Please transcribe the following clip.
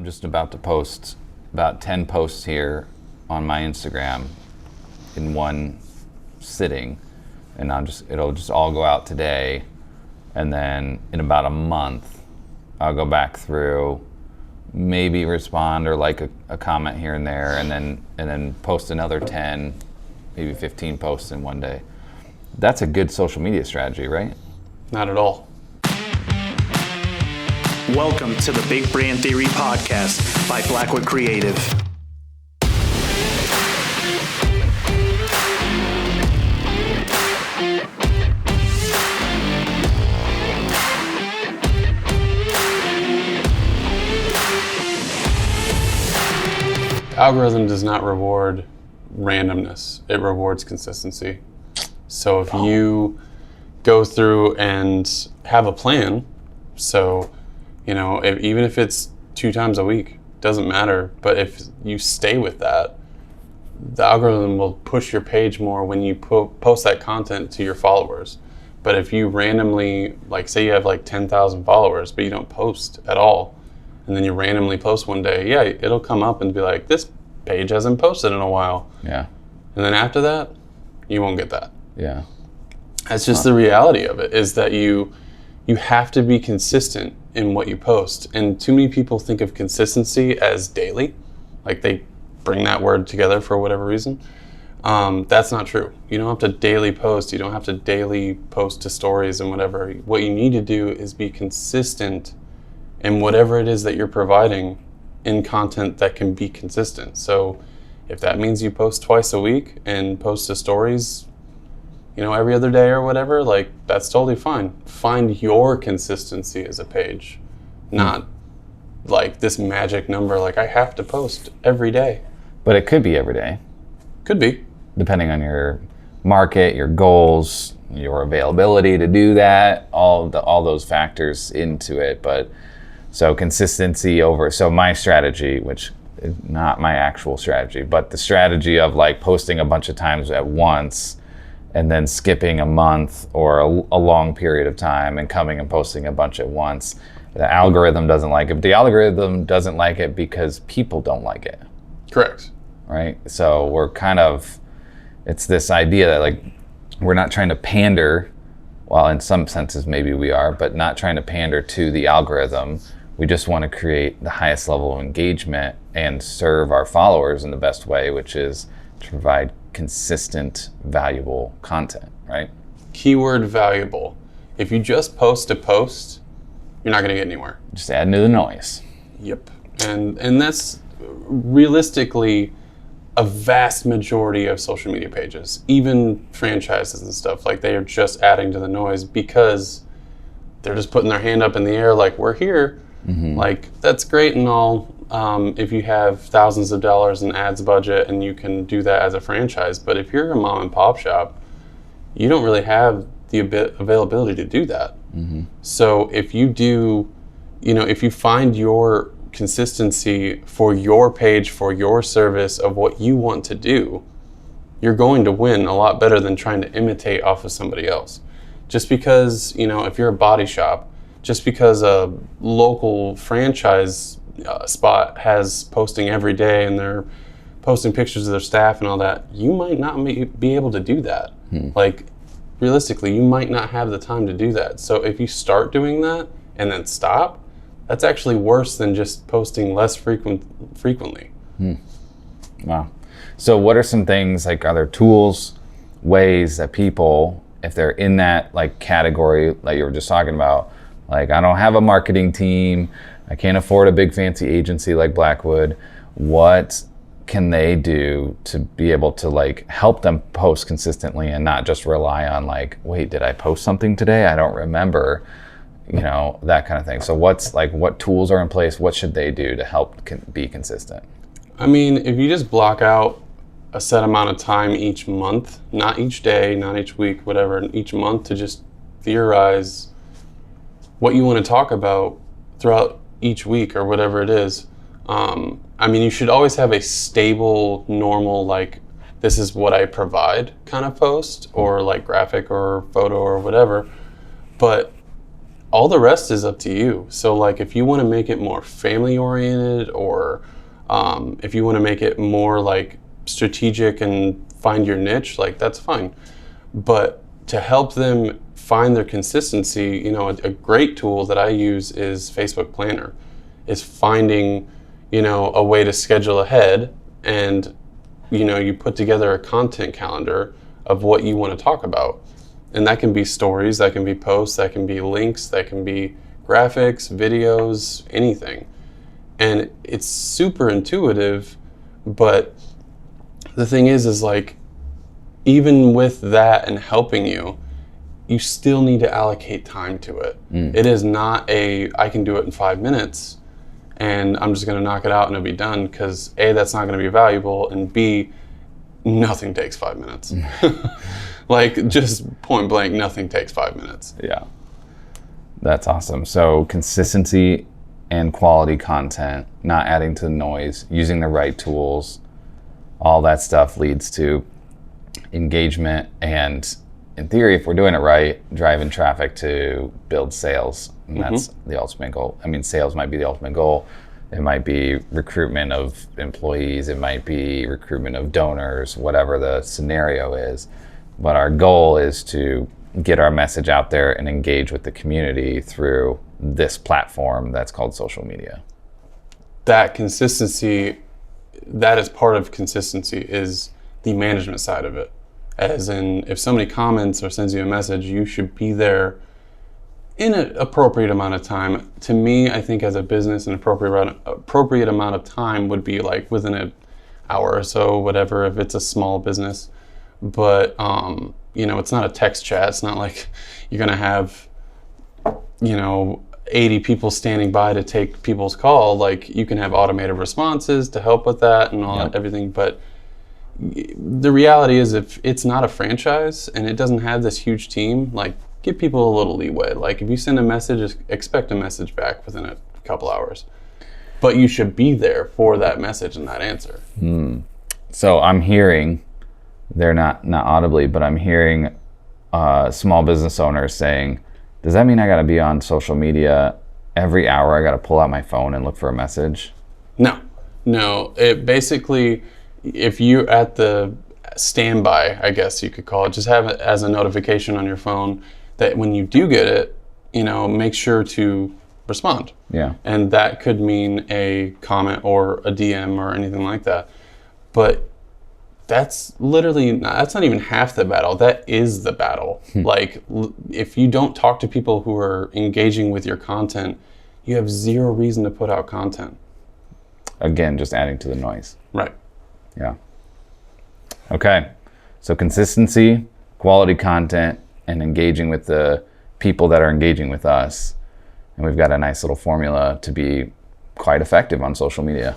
I'm just about to post about 10 posts here on my Instagram in one sitting, and it'll just all go out today, and then in about a month I'll go back through, maybe respond or like a comment here and there, and then post another 10, maybe 15 posts in one day. That's a good social media strategy, right? Not at all. Welcome to the Big Brand Theory Podcast by Blackwood Creative. Algorithm does not reward randomness. It rewards consistency. So if you go through and have a plan, so even if it's 2 times a week, doesn't matter. But if you stay with that, the algorithm will push your page more when you post that content to your followers. But if you randomly, say you have 10,000 followers, but you don't post at all, and then you randomly post one day, yeah, it'll come up and be like, this page hasn't posted in a while. Yeah. And then after that, you won't get that. Yeah. That's just the reality of it, is that you have to be consistent in what you post. And too many people think of consistency as daily. They bring that word together for whatever reason. That's not true. You don't have to daily post. You don't have to daily post to stories and whatever. What you need to do is be consistent in whatever it is that you're providing in content that can be consistent. So if that means you post twice a week and post to stories, every other day or whatever, that's totally fine. Find your consistency as a page, not this magic number, I have to post every day. But it could be every day. Could be. Depending on your market, your goals, your availability to do that, all those factors into it. But so consistency so my strategy, which is not my actual strategy, but the strategy of posting a bunch of times at once and then skipping a month or a long period of time and coming and posting a bunch at once. The algorithm doesn't like it. The algorithm doesn't like it because people don't like it. Correct. Right? So we're it's this idea that we're not trying to pander, well, in some senses maybe we are, but not trying to pander to the algorithm. We just want to create the highest level of engagement and serve our followers in the best way, which is to provide consistent, valuable content, right? Keyword valuable. If you just post a post, you're not going to get anywhere. Just adding to the noise. Yep. And that's realistically a vast majority of social media pages, even franchises and stuff. They are just adding to the noise because they're just putting their hand up in the air we're here. Mm-hmm. That's great and all. If you have thousands of dollars in ads budget and you can do that as a franchise, but if you're a mom and pop shop, you don't really have the availability to do that. Mm-hmm. So if you do, if you find your consistency for your page, for your service of what you want to do, you're going to win a lot better than trying to imitate off of somebody else. Just because, if you're a body shop, just because a local franchise spot has posting every day and they're posting pictures of their staff and all that, you might not be able to do that. Realistically, you might not have the time to do that. So if you start doing that and then stop, that's actually worse than just posting less frequently. Wow. So what are some things, are there tools, ways that people, if they're in that category like you were just talking about, I don't have a marketing team, I can't afford a big fancy agency like Blackwood, what can they do to be able to help them post consistently and not just rely on wait, did I post something today? I don't remember, that kind of thing. So what tools are in place? What should they do to help be consistent? I mean, if you just block out a set amount of time each month, not each day, not each week, whatever, each month, to just theorize what you want to talk about throughout each week or whatever it is. You should always have a stable, normal, this is what I provide kind of post, or graphic or photo or whatever. But all the rest is up to you. So like if you want to make it more family oriented, or if you want to make it more like strategic and find your niche, like that's fine. But to help them find their consistency, you know, a great tool that I use is Facebook Planner, is finding, you know, a way to schedule ahead, and, you know, you put together a content calendar of what you want to talk about. And that can be stories, that can be posts, that can be links, that can be graphics, videos, anything. And it's super intuitive, but the thing is like, even with that and helping you, you still need to allocate time to it. It is not I can do it in 5 minutes and I'm just going to knock it out and it'll be done, because A, that's not going to be valuable, and B, nothing takes 5 minutes. Like, just point blank, nothing takes 5 minutes. Yeah. That's awesome. So consistency and quality content, not adding to the noise, using the right tools, all that stuff leads to engagement, and in theory, if we're doing it right, driving traffic to build sales. And that's the ultimate goal. I mean, sales might be the ultimate goal. It might be recruitment of employees. It might be recruitment of donors, whatever the scenario is. But our goal is to get our message out there and engage with the community through this platform that's called social media. That consistency, that is part of consistency, is the management side of it. As in, if somebody comments or sends you a message, you should be there in an appropriate amount of time. To me, I think as a business, an appropriate amount of time would be like within an hour or so, whatever, if it's a small business. But, you know, it's not a text chat. It's not like you're going to have, you know, 80 people standing by to take people's call. Like, you can have automated responses to help with that and all that, everything. But the reality is, if it's not a franchise and it doesn't have this huge team, like, give people a little leeway. Like, if you send a message, expect a message back within a couple hours. But you should be there for that message and that answer. So I'm hearing, they're not audibly, but I'm hearing small business owners saying, does that mean I got to be on social media every hour? I got to pull out my phone and look for a message? No. It basically, if you're at the standby, I guess you could call it, just have it as a notification on your phone that when you do get it, you know, make sure to respond. Yeah. And that could mean a comment or a DM or anything like that. But that's not even half the battle. That is the battle. Like, if you don't talk to people who are engaging with your content, you have zero reason to put out content. Again, just adding to the noise. Right. Yeah. Okay. So consistency, quality content, and engaging with the people that are engaging with us. And we've got a nice little formula to be quite effective on social media.